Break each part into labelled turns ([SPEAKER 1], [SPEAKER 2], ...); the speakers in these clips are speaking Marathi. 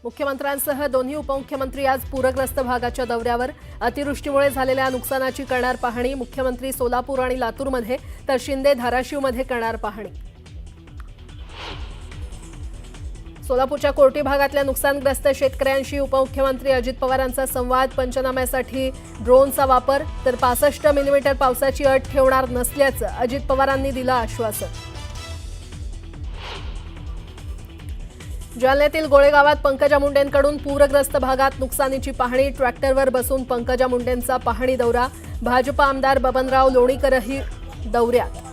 [SPEAKER 1] मुख्यमंत्र्यांसह दोन्ही उपमुख्यमंत्री आज पूरग्रस्त भागाच्या दौऱ्यावर। अतिवृष्टीमुळे झालेल्या नुकसानाची करणार पाहणी। मुख्यमंत्री सोलापूर आणि लातूरमध्ये तर शिंदे धाराशिवमध्ये करणार पाहणी। सोलापूरच्या कोर्टी भागातल्या नुकसानग्रस्त शेतकऱ्यांशी उपमुख्यमंत्री अजित पवारांचा संवाद। पंचनाम्यासाठी ड्रोनचा वापर तर 65 मिलीमीटर पावसाची अट ठेवणार नसल्याचं अजित पवारांनी दिलं आश्वासन। जालन्यातील गोळेगावात पंकजा मुंडेंकडून पूरग्रस्त भागात नुकसानीची पाहणी। ट्रॅक्टरवर बसून पंकजा मुंडेंचा पाहणी दौरा। भाजप आमदार बबनराव लोणीकरही दौऱ्यात।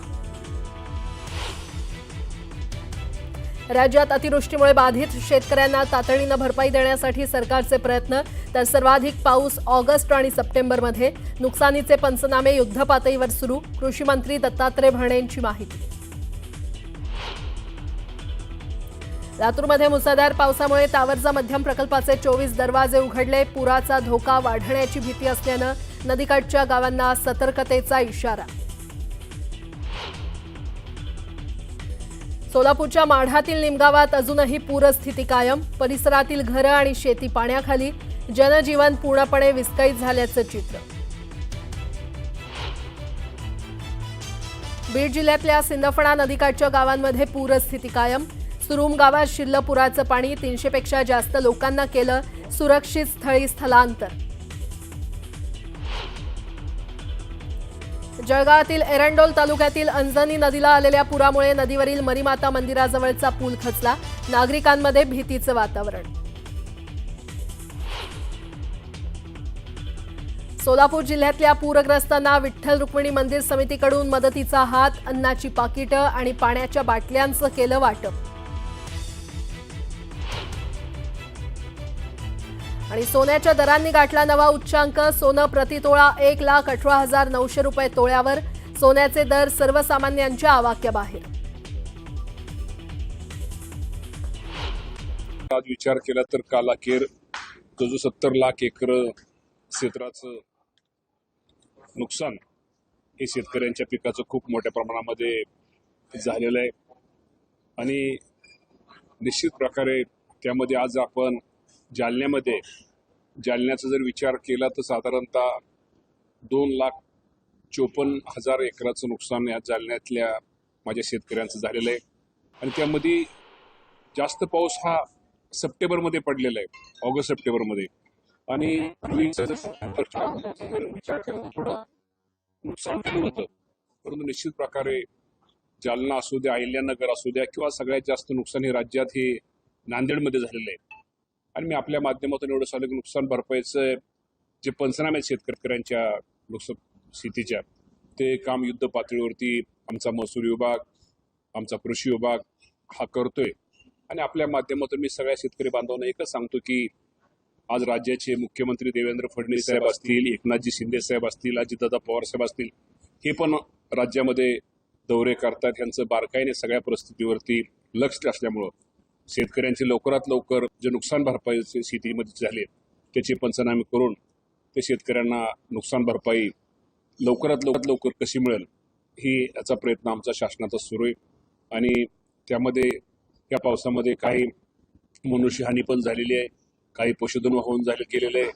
[SPEAKER 1] राज्यात अतिवृष्टीमुळे बाधित शेतकऱ्यांना तातडीनं भरपाई देण्यासाठी सरकारचे प्रयत्न। तर सर्वाधिक पाऊस ऑगस्ट आणि सप्टेंबरमध्ये। नुकसानीचे पंचनामे युद्धपातळीवर सुरू। कृषी मंत्री दत्तात्रय भरणेंची माहिती। लातूरमध्ये मुसळधार पावसामुळे तावरजा मध्यम प्रकल्पाचे 24 दरवाजे उघडले। पुराचा धोका वाढण्याची भीती असल्यानं नदीकाठच्या गावांना सतर्कतेचा इशारा। सोलापूरच्या माढातील निमगावात अजूनही पूरस्थिती कायम। परिसरातील घरं आणि शेती पाण्याखाली। जनजीवन पूर्णपणे विस्कळीत झाल्याचं चित्र। बीड जिल्ह्यातल्या सिंदफणा नदीकाठच्या गावांमध्ये पूरस्थिती कायम। सुरूम गावात शिरलं पुराचं पाणी। 300 पेक्षा जास्त लोकांना केलं सुरक्षित स्थळी स्थलांतर। जळगावातील एरंडोल तालुक्यातील अंजनी नदीला आलेल्या पुरामुळे नदीवरील मरीमाता मंदिराजवळचा पूल खचला। नागरिकांमध्ये भीतीचं वातावरण। सोलापूर जिल्ह्यातल्या पूरग्रस्तांना विठ्ठल रुक्मिणी मंदिर समितीकडून मदतीचा हात। अन्नाची पाकिटं आणि पाण्याच्या बाटल्यांचं केलं वाटप। आणि सोन्याच्या दरांनी गाठला नवा उच्चांक। सोनं प्रतितोळा 1,18,900 रुपये तोळ्यावर। सोन्याचे दर सर्वसामान्यांच्या आवाक्याबाहेर।
[SPEAKER 2] आज विचार केला तर काल अखेर जो 70 लाख एकर क्षेत्राचं नुकसान हे शेतकऱ्यांच्या पिकाचं खूप मोठ्या प्रमाणामध्ये झालेलं आहे आणि निश्चित प्रकारे त्यामध्ये आज आपण जालन्याचा जर विचार केला तर साधारणतः 2,54,000 एकराचं नुकसान या जालन्यातल्या माझ्या शेतकऱ्यांचं झालेलं आहे आणि त्यामध्ये जास्त पाऊस हा सप्टेंबरमध्ये पडलेला आहे, ऑगस्ट सप्टेंबरमध्ये आणि नुकसान केलं होतं। परंतु निश्चित प्रकारे जालना असू द्या, अहिल्यानगर असू द्या किंवा सगळ्यात जास्त नुकसान हे राज्यात हे नांदेडमध्ये झालेलं आहे आणि मी आपल्या माध्यमातून एवढं सांगेन की नुकसान भरपाईचं जे पंचनामे शेतकऱ्यांच्या स्थितीच्या ते काम युद्ध पातळीवरती आमचा महसूल विभाग, आमचा कृषी विभाग हा करतोय आणि आपल्या माध्यमातून मी सगळ्या शेतकरी बांधवांना एकच सांगतो की आज राज्याचे मुख्यमंत्री देवेंद्र फडणवीस साहेब असतील, एकनाथजी शिंदे साहेब असतील, अजितदादा पवार साहेब असतील, हे पण राज्यामध्ये दौरे करतात। यांचं बारकाईने सगळ्या परिस्थितीवरती लक्ष असल्यामुळं शेतकऱ्यांचे लवकरात लवकर जे नुकसान भरपाई शेतीमध्ये झाले त्याचे पंचनामे करून ते शेतकऱ्यांना नुकसान भरपाई लवकरात लवकर कशी मिळेल ही याचा प्रयत्न आमचा शासनाचा सुरू आहे आणि त्यामध्ये या पावसामध्ये काही मनुष्यहानी पण झालेली आहे, काही पशुधन वाहून गेलेलं आहे,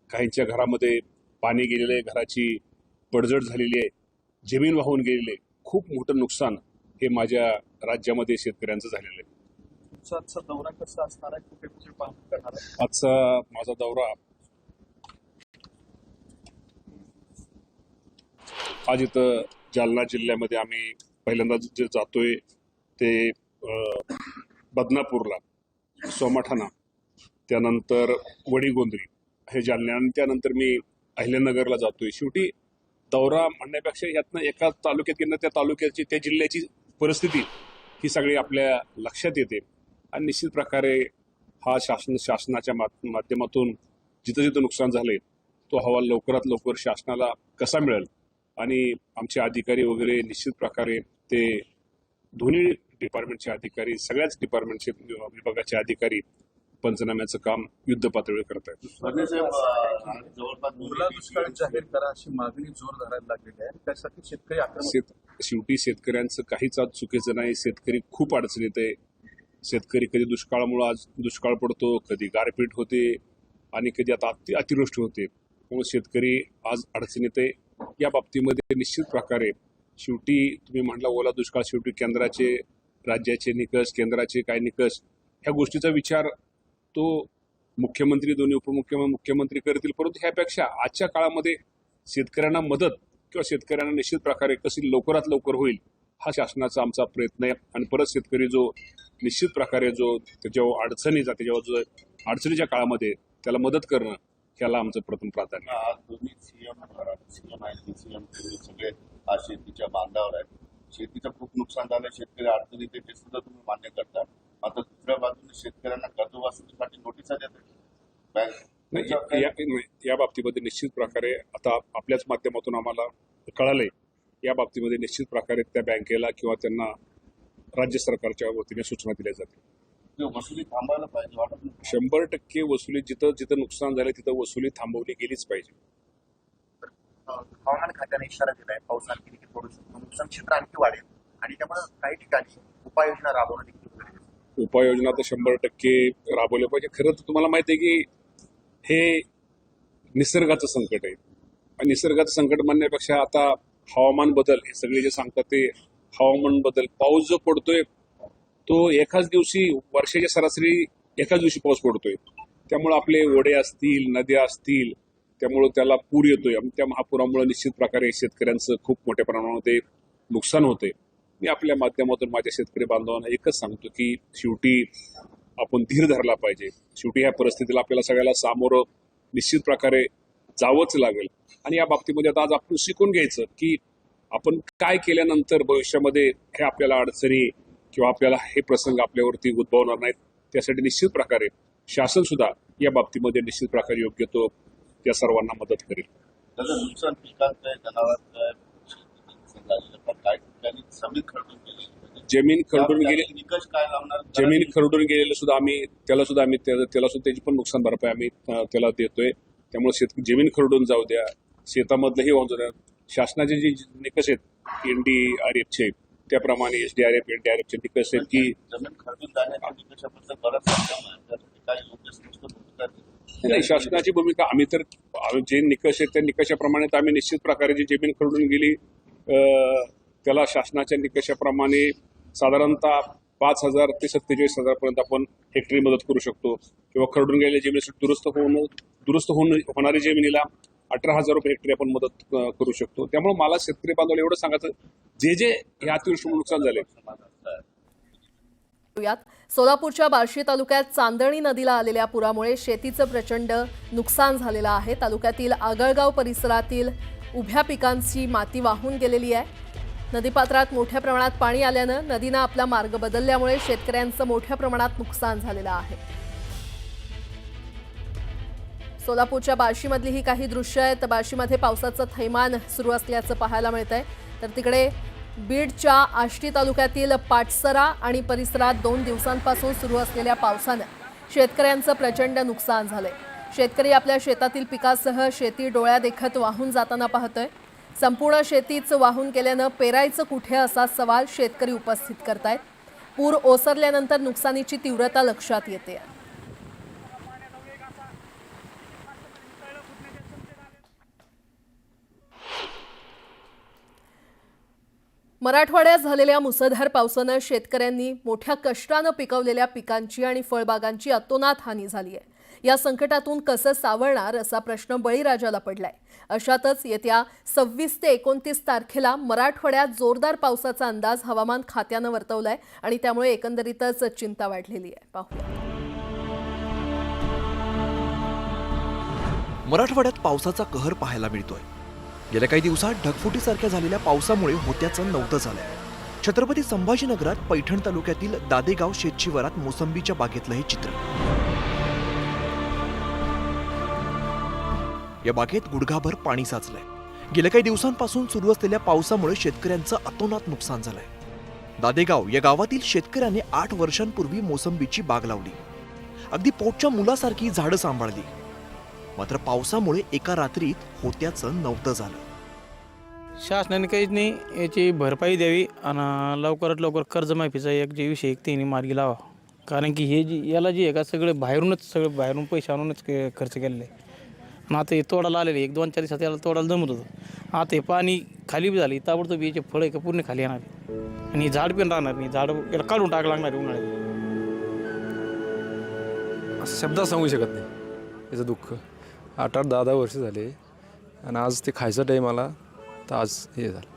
[SPEAKER 2] काहींच्या घरामध्ये पाणी गेलेलं आहे, घराची पडझड झालेली आहे, जमीन वाहून गेलेली आहे। खूप मोठं नुकसान हे माझ्या राज्यामध्ये शेतकऱ्यांचं झालेलं आहे।
[SPEAKER 3] आजचा दौरा कसा असणार आहे, कुठे कुठे पाहणी करणार आहे?
[SPEAKER 2] आजचा माझा दौरा आज इथं जालना जिल्ह्यामध्ये आम्ही पहिल्यांदा जे जातोय ते बदनापूरला, सोमाठाणा, त्यानंतर वडीगोंद्री हे जालना आणि त्यानंतर मी अहिल्यानगरला जातोय। शेवटी दौरा म्हणण्यापेक्षा यातनं एका तालुक्यात किंवा त्या तालुक्याची त्या जिल्ह्याची परिस्थिती ही सगळी आपल्या लक्षात येते आणि निश्चित प्रकारे हा शासनाच्या माध्यमातून जिथं नुकसान झालंय तो अहवाल लवकरात लवकर शासनाला कसा मिळेल आणि आमचे अधिकारी वगैरे निश्चित प्रकारे ते दोन्ही डिपार्टमेंटचे अधिकारी, सगळ्याच डिपार्टमेंटचे विभागाचे अधिकारी पंचनाम्याचं काम युद्ध पातळीवर करत आहेत।
[SPEAKER 3] ओला दुष्काळ जाहीर करा अशी मागणी जोर धरायला लागलेली आहे, त्यासाठी शेतकरी
[SPEAKER 2] शेवटी शेतकऱ्यांचं काहीच आज चुकीचं नाही। शेतकरी खूप अडचणीत आहे, शेतकरी कधी दुष्काळामुळे आज दुष्काळ पडतो, कधी गारपीट होते आणि कधी आता अतिवृष्टी होते. त्यामुळे शेतकरी आज अडचणीत आहे. या बाबतीमध्ये निश्चित प्रकारे शेवटी तुम्ही म्हटला ओला दुष्काळ, शेवटी केंद्राचे, राज्याचे निकष, केंद्राचे काय निकष, ह्या गोष्टीचा विचार तो मुख्यमंत्री, दोन्ही उपमुख्यमंत्री, मुख्यमंत्री करतील. परंतु ह्यापेक्षा आजच्या काळामध्ये शेतकऱ्यांना मदत किंवा शेतकऱ्यांना निश्चित प्रकारे कशी लवकरात लवकर होईल हा शासनाचा आमचा प्रयत्न आहे. आणि परत शेतकरी जो निश्चित प्रकारे जो त्याच्यावर अडचणीचा, त्याच्यावर जो अडचणीच्या काळामध्ये त्याला मदत करणं, ह्याला आमचं प्रथम प्राधान्य.
[SPEAKER 3] आज दोन्ही सीएम आणि सीएम सगळे आज शेतीच्या बांधावर आहेत. शेतीचं खूप नुकसान झालं, शेतकरी अडचणीत आहे, ते सुद्धा तुम्ही मान्य करता. आता दुसऱ्या बाजूने शेतकऱ्यांना कर्जवसुलीसाठी नोटिसा देतात.
[SPEAKER 2] या बाबतीमध्ये निश्चित प्रकारे आता आपल्याच माध्यमातून आम्हाला कळालंय, या बाबतीमध्ये निश्चित प्रकारे त्या बँकेला किंवा त्यांना राज्य सरकारच्या वतीने सूचना दिल्या जातील.
[SPEAKER 3] वसुली थांबायला पाहिजे वाटत नाही.
[SPEAKER 2] 100% वसुली जिथं जिथं नुकसान झालं तिथं वसुली थांबवली गेलीच पाहिजे.
[SPEAKER 4] हवामान खात्याने इशारा दिलाय, पाऊस आणखी देखील पडू शकतो, नुकसान क्षेत्र आणखी वाढेल आणि त्यामुळे काही ठिकाणी उपाययोजना राबवणं देखील गरजेचं आहे.
[SPEAKER 2] उपाययोजना तर 100% राबवल्या पाहिजे. खरं तर तुम्हाला माहिती आहे की हे निसर्गाचं संकट आहे. आणि निसर्गाचं संकट म्हणण्यापेक्षा आता हवामान बदल, हे सगळे जे सांगतात ते हवामान बदल, पाऊस जो पडतोय तो एकाच दिवशी, वर्षाच्या सरासरी एकाच दिवशी पाऊस पडतोय. त्यामुळे आपले ओढे असतील, नद्या असतील, त्यामुळं त्याला पूर येतोय. त्या महापुरामुळे निश्चित प्रकारे शेतकऱ्यांचं खूप मोठ्या प्रमाणामध्ये नुकसान होतंय. मी आपल्या माध्यमातून माझ्या शेतकरी बांधवांना एकच सांगतो की शेवटी आपण धीर धरला पाहिजे. शेवटी ह्या परिस्थितीला आपल्याला सगळ्याला सामोरं निश्चित प्रकारे जावंच लागेल. आणि या बाबतीमध्ये आता आज आपण शिकून घ्यायचं की आपण काय केल्यानंतर भविष्यामध्ये हे आपल्याला अडचणी किंवा आपल्याला हे प्रसंग आपल्यावरती उद्भवणार नाहीत. त्यासाठी निश्चित प्रकारे शासन सुद्धा या बाबतीमध्ये निश्चित प्रकारे योग्य तो त्या सर्वांना मदत करेल.
[SPEAKER 3] त्याचं नुकसान पिकांचं आहे, जनावरांचं आहे, काही ठिकाणी जमीन खरडून गेली.
[SPEAKER 2] जमीन खरडून गेली,
[SPEAKER 3] निकष काय लावणार?
[SPEAKER 2] जमीन खरडून गेलेलं सुद्धा आम्ही त्याला सुद्धा त्याची पण नुकसान भरपाई आम्ही त्याला देतोय. त्यामुळे जमीन खरडून जाऊ द्या, शेतामधलंही होऊन जाऊ द्या. शासनाचे जे निकष आहेत NDRFचे, त्याप्रमाणे SDRF, NDRFचे निकष आहेत की
[SPEAKER 3] जमीन खरडून जाण्याच्या निकषाबद्दल बराच संभ्रम आहे. त्यासाठी काही योग्य स्पष्ट भूमिका
[SPEAKER 2] नाही, शासनाची भूमिका आम्ही जे निकष आहेत त्या निकषाप्रमाणे आम्ही निश्चित प्रकारे जी जमीन खरडून गेली त्याला शासनाच्या निकषाप्रमाणे साधारणतः 5,000 ते 47,000 पर्यंत आपण हेक्टरी मदत करू शकतो. किंवा खरडून गेलेल्या जमिनीसाठी दुरुस्त होणारी जमिनीला 18,000 रुपये हेक्टरी आपण मदत करू शकतो. त्यामुळे मला शेतकरी बांधवाला एवढं सांगायचं, जे या अतिवृष्टीमुळे नुकसान झाले.
[SPEAKER 1] सोलापूरच्या बार्शी तालुक्यात चांदणी नदीला आलेल्या पुरामुळे शेतीचं प्रचंड नुकसान झालेलं आहे. तालुक्यातील आगळगाव परिसरातील उभ्या पिकांची माती वाहून गेलेली आहे. नदीपात्रात मोठ्या प्रमाणात पाणी आल्यानं नदीनं आपला मार्ग बदलल्यामुळे शेतकऱ्यांचं मोठ्या प्रमाणात नुकसान झालेलं आहे. सोलापूरच्या बार्शीमधली ही काही दृश्य आहेत. बार्शीमध्ये पावसाचं थैमान सुरू असल्याचं पाहायला मिळतंय. तर तिकडे बीडच्या आष्टी तालुक्यातील पाटसरा आणि परिसरात 2 दिवसांपासून सुरू असलेल्या पावसानं शेतकऱ्यांचं प्रचंड नुकसान झालंय. शेतकरी आपल्या शेतातील पिकासह शेती डोळ्यादेखत वाहून जाताना पाहतोय. संपूर्ण शेतीच वाहून गेल्यानं पेरायचं कुठे असा सवाल शेतकरी उपस्थित करतायत. पूर ओसरल्यानंतर नुकसानीची तीव्रता लक्षात येते. मराठवाड्यात झालेल्या मुसळधार पावसानं शेतकऱ्यांनी मोठ्या कष्टानं पिकवलेल्या पिकांची आणि फळबागांची अतोनात हानी झाली आहे. या संकटातून कसं सावरणार असा प्रश्न बळीराजाला पडलाय. अशातच येत्या 26 ते 29 तारखेला मराठवाड्यात जोरदार पावसाचा अंदाज हवामान खात्यानं वर्तवलाय आणि त्यामुळे एकंदरीतच चिंता वाढलेली आहे. पाहूया.
[SPEAKER 5] मराठवाड्यात पावसाचा कहर पाहायला मिळतोय. गेल्या काही दिवसात ढगफुटीसारख्या झालेल्या पावसामुळे होत्याचं नव्हतं झालंय. छत्रपती संभाजीनगरात पैठण तालुक्यातील दादेगाव शेतशिवारात मोसंबीच्या बागेतलं हे चित्र. या बागेत गुडघाभर पाणी साचलंय. गेल्या काही दिवसांपासून सुरू असलेल्या पावसामुळे शेतकऱ्यांचं अतोनात नुकसान झालंय. दादेगाव या गावातील शेतकऱ्याने 8 वर्षांपूर्वी मोसंबीची बाग लावली. अगदी पोटच्या मुलासारखी झाडं सांभाळली. मात्र पावसामुळे एका रात्रीत होत्याचं नव्हतं झालं.
[SPEAKER 6] शासनाने काहीच नाही, याची भरपाई द्यावी आणि लवकरात लवकर कर्जमाफीचा एक जे विषय त्यांनी मार्गी लावा. कारण की हे जी याला जे आहे का सगळं बाहेरून पैसे आणूनच खर्च केलेलं आहे. आणि आता हे तोडायला आलेले 1-2-4 दिवसात याला तोडायला जमत होतं. आता हे पाणी खाली बी झाली ताबडतोब याचे फळं आहे का पूर्ण खाली येणार आणि हे झाड पण राहणार नाही. झाड याला काढून टाकावं लागणार आहे उन्हाळ्यात.
[SPEAKER 7] शब्दात सांगू शकत नाही याचं दुःख. 8-10 वर्ष झाले आणि आज ते खायचा टाईम आला तर आज हे झालं.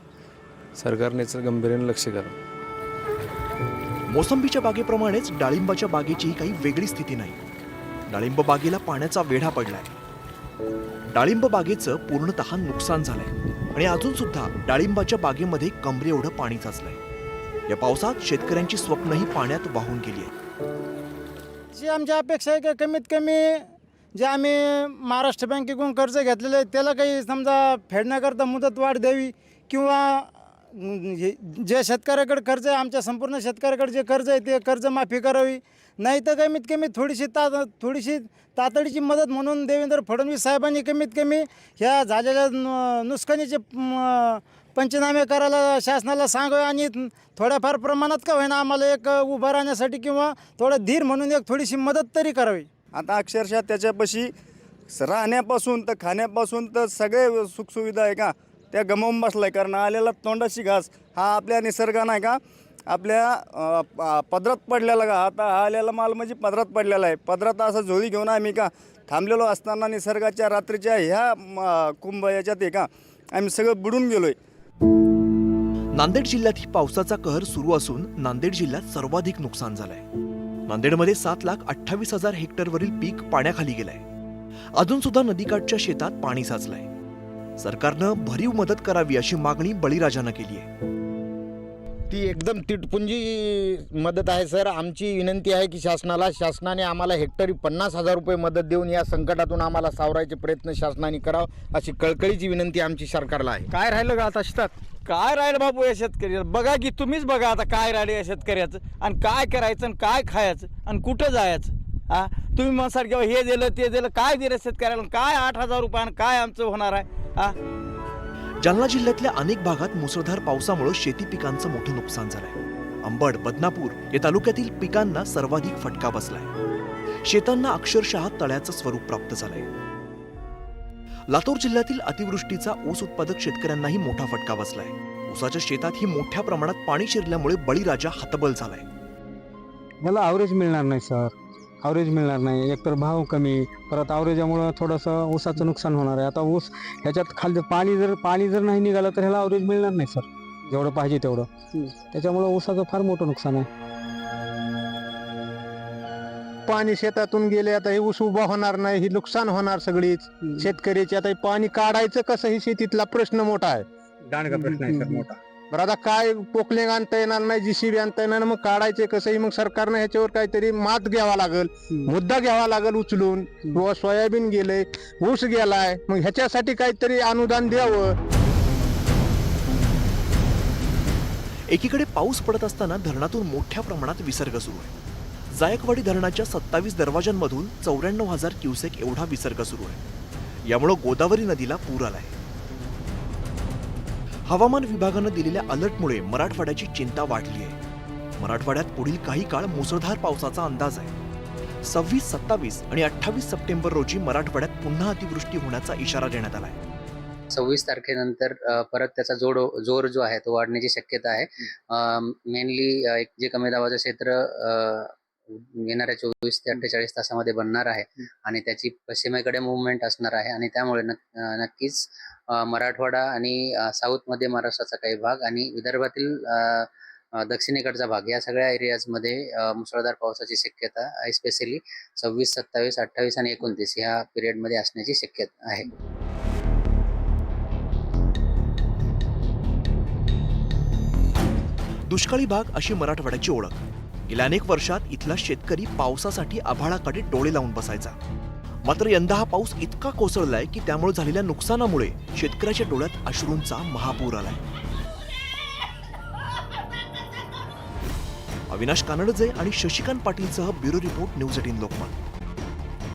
[SPEAKER 7] सरकारने याचं गंभीर्याने लक्ष करावं.
[SPEAKER 5] मोसंबीच्या बागेप्रमाणेच डाळिंबाच्या बागेचीही काही वेगळी स्थिती नाही. डाळिंब बागेला पाण्याचा वेढा पडलाय. डाळिंब बागेचं पूर्णतः नुकसान झालंय आणि अजून सुद्धा डाळिंबाच्या बागेमध्ये कमरे एवढं पाणी साचलंय. या पावसात शेतकऱ्यांची स्वप्नही पाण्यात वाहून गेली आहेत.
[SPEAKER 8] जी आमची अपेक्षा आहे की कमीत कमी जे आम्ही महाराष्ट्र बँकेकडून कर्ज घेतलेलं आहे त्याला काही समजा फेडण्याकरता मुदतवाढ द्यावी किंवा जे शेतकऱ्याकडे कर्ज आहे आमच्या संपूर्ण शेतकऱ्याकडे जे कर्ज आहे ते कर्जमाफी करावी. नाही तर कमीत कमी थोडीशी तातडीची मदत म्हणून देवेंद्र फडणवीस साहेबांनी कमीत कमी ह्या झालेल्या नुकसानीचे पंचनामे करायला शासनाला सांगावे आणि थोड्याफार प्रमाणात का होईना आम्हाला एक उभं राहण्यासाठी किंवा थोडं धीर म्हणून एक थोडीशी मदत तरी करावी.
[SPEAKER 9] आता अक्षरशः त्याच्यापाशी राहण्यापासून तर खाण्यापासून तर सगळे सुखसुविधा आहे का त्या गमावून बसला आहे. कारण आलेला तोंडाची घास हा आपल्या निसर्गानं आहे का आपल्या पदरात पडलेला का आता हा आलेला माल म्हणजे पदरात पडलेला आहे. पदरात असा झोळी घेऊन आम्ही का थांबलेलो असताना निसर्गाच्या रात्रीच्या ह्या कुंभ याच्यात आहे का आम्ही सगळं बुडून गेलो आहे.
[SPEAKER 5] नांदेड जिल्ह्यातही पावसाचा कहर सुरू असून नांदेड जिल्ह्यात सर्वाधिक नुकसान झालंय. नांदेडमध्ये 7,28,000 हेक्टरवरील पीक पाण्याखाली गेलंय. अजून सुद्धा नदीकाठच्या शेतात पाणी साचलंय. सरकारनं भरीव मदत करावी अशी मागणी बळीराजानं केली आहे.
[SPEAKER 8] ती एकदम तिटपुंजी मदत आहे सर. आमची विनंती आहे की शासनाने आम्हाला हेक्टरी 50,000 रुपये मदत देऊन या संकटातून आम्हाला सावरायचे प्रयत्न शासनाने करावं अशी कळकळीची विनंती आमची सरकारला आहे.
[SPEAKER 10] काय राहिलं का आता शेतात? काय राहिलं बाबू या शेतकऱ्याला? बघा की तुम्हीच बघा आता काय राहिलं या शेतकऱ्याचं आणि काय करायचं आणि काय खायचं आणि कुठं जायचं. तुम्ही म्हणसाल किंवा हे दिलं ते दिलं. काय दिलं शेतकऱ्याला? काय 8,000 रुपये आणि काय आमचं होणार आहे?
[SPEAKER 5] जालना जिल्ह्यातल्या अनेक भागात मुसळधार पावसामुळे शेती पिकांचं मोठं नुकसान झालंय. अंबड, बदनापूर या तालुक्यातील पिकांना सर्वाधिक फटका बसलाय. शेतांना अक्षरशः तळ्याचं स्वरूप प्राप्त झालंय. लातूर जिल्ह्यातील अतिवृष्टीचा ऊस उत्पादक शेतकऱ्यांनाही मोठा फटका बसलाय. ऊसाच्या शेतातही मोठ्या प्रमाणात पाणी शिरल्यामुळे बळीराजा हतबल झालाय.
[SPEAKER 11] याला ॲव्हरेज मिळणार नाही सर. ॲव्हरेज मिळणार नाही. एकतर भाव कमी, परत ॲव्हरेजमुळं थोडंसं ऊसाचं नुकसान होणार आहे. आता ऊस ह्याच्यात खाली पाणी जर नाही निघालं तर ह्याला ॲव्हरेज मिळणार नाही सर जेवढं पाहिजे तेवढं. त्याच्यामुळं ऊसाचं फार मोठं नुकसान आहे.
[SPEAKER 8] पाणी शेतातून गेले आता हे ऊस उभा होणार नाही. ही नुकसान होणार सगळीच शेतकऱ्याची. आता हे पाणी काढायचं कसं ही शेतीतला प्रश्न मोठा आहे.
[SPEAKER 11] दांडगा प्रश्न आहे सर मोठा.
[SPEAKER 8] बरं आता काय पोकलेंग आणता येणार नाही, JCB आणता येणार, मग काढायचे कसंही. मग सरकारनं ह्याच्यावर काहीतरी मात घ्यावा लागेल, मुद्दा घ्यावा लागेल उचलून. किंवा सोयाबीन गेले, ऊस गेलाय, मग ह्याच्यासाठी काहीतरी अनुदान द्यावं.
[SPEAKER 5] एकीकडे पाऊस पडत असताना धरणातून मोठ्या प्रमाणात विसर्ग सुरू आहे. जायकवाडी धरणाच्या 27 दरवाजांमधून 94,000 क्युसेक एवढा विसर्ग सुरू आहे. यामुळे गोदावरी नदीला पूर आलाय. हवामान विभागानं दिलेल्या अलर्टमुळे मराठवाड्याची चिंता वाढली आहे. मराठवाड्यात पुढील काही काळ मुसळधार पावसाचा अंदाज आहे. 26, 27 आणि 28 सप्टेंबर रोजी मराठवाड्यात पुन्हा अतिवृष्टी होण्याचा इशारा देण्यात आलाय.
[SPEAKER 12] 26 तारखेनंतर परत त्याचा जोर जो आहे तो वाढण्याची शक्यता आहे. मेनली जे कमी दाबाचं क्षेत्र येणाऱ्या 24 ते 48 तासामध्ये बनणार आहे आणि त्याची पश्चिमेकडे मुवमेंट असणार आहे आणि त्यामुळे नक्कीच मराठवाडा आणि साऊथमध्ये महाराष्ट्राचा काही भाग आणि विदर्भातील दक्षिणेकडचा भाग या सगळ्या एरियाजमध्ये मुसळधार पावसाची शक्यता स्पेशली 26, 27, 28 आणि 29 ह्या पिरियडमध्ये असण्याची शक्यता आहे.
[SPEAKER 5] दुष्काळी भाग अशी मराठवाड्याची ओळख. गेल्या अनेक वर्षात इथला शेतकरी पावसासाठी आभाळाकडे डोळे लावून बसायचा. मात्र यंदा हा पाऊस इतका कोसळलाय की त्यामुळे झालेल्या नुकसानामुळे शेतकऱ्याच्या डोळ्यात अश्रूंचा महापूर आलाय. अविनाश कानडजे आणि शशिकांत पाटीलसह ब्युरो रिपोर्ट न्यूज 18 लोकमत.